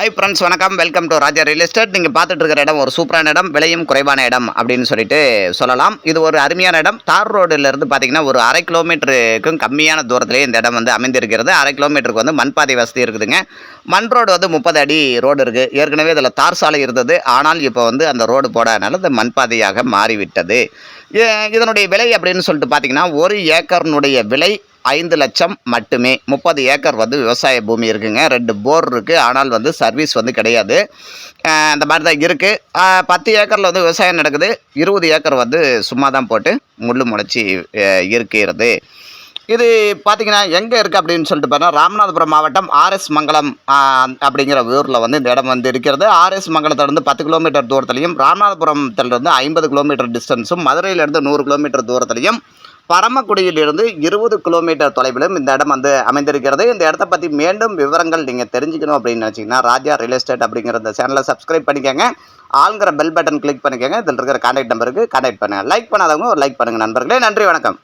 Hi friends, வணக்கம். Welcome to Raja real estate. நீங்கள் பார்த்துட்டு இருக்கிற இடம் ஒரு சூப்பரான இடம், விலையும் குறைவான இடம் அப்படின்னு சொல்லிட்டு சொல்லலாம். இது ஒரு அருமையான இடம். தார் ரோடுலேருந்து பார்த்தீங்கன்னா ஒரு 1/2 கிலோமீட்டருக்கும் கம்மியான தூரத்திலேயே இந்த இடம் வந்து அமைந்திருக்கிறது. 1/2 கிலோமீட்டருக்கு வந்து மண்பாதை வசதி இருக்குதுங்க. மண் ரோடு வந்து 30 அடி ரோடு இருக்குது. ஏற்கனவே இதில் தார் சாலை இருந்தது. ஆனால் இப்போ வந்து அந்த ரோடு போடாதனால இந்த மண்பாதையாக மாறிவிட்டது. இதனுடைய விலை அப்படின்னு சொல்லிட்டு பார்த்தீங்கன்னா 1 ஏக்கர்னுடைய விலை 5 லட்சம் மட்டுமே. 30 ஏக்கர் வந்து விவசாய பூமி இருக்குங்க. 2 போர் இருக்குது. ஆனால் வந்து சர்வீஸ் வந்து கிடையாது. அந்த மாதிரி தான் இருக்குது. 10 ஏக்கரில் வந்து விவசாயம் நடக்குது. 20 ஏக்கர் வந்து சும்மா தான் போட்டு முள்ளு முளைச்சி இருக்கிறது. இது பார்த்திங்கன்னா எங்கே இருக்குது அப்படின்னு சொல்லிட்டு பார்த்தா ராமநாதபுரம் மாவட்டம் ஆர்எஸ் மங்கலம் அப்படிங்கிற ஊரில் வந்து இந்த இடம் வந்து இருக்கிறது. ஆர்எஸ் மங்கலத்திலேருந்து 10 கிலோமீட்டர் தூரத்துலையும், ராமநாதபுரத்திலிருந்து 50 கிலோமீட்டர் டிஸ்டன்ஸும், மதுரையிலேருந்து 100 கிலோமீட்டர் தூரத்துலையும், பரமக்குடியிலிருந்து 20 கிலோமீட்டர் தொலைவிலும் இந்த இடம் வந்து அமைந்திருக்கிறது. இந்த இடத்த பற்றி மீண்டும் விவரங்கள் நீங்கள் தெரிஞ்சுக்கணும் அப்படின்னு நினச்சிங்கன்னா ராஜா ரியல் எஸ்டேட் அப்படிங்கிற இந்த சேனலை சப்ஸ்கிரைப் பண்ணிக்கோங்க. ஆளுங்கிற பெல் பட்டன் கிளிக் பண்ணிக்கோங்க. இதில் இருக்கிற கான்டாக்ட் நம்பருக்கு கான்டாக்ட் பண்ணுங்கள். லைக் பண்ணாதவங்க ஒரு லைக் பண்ணுங்கள் நண்பர்களே. நன்றி, வணக்கம்.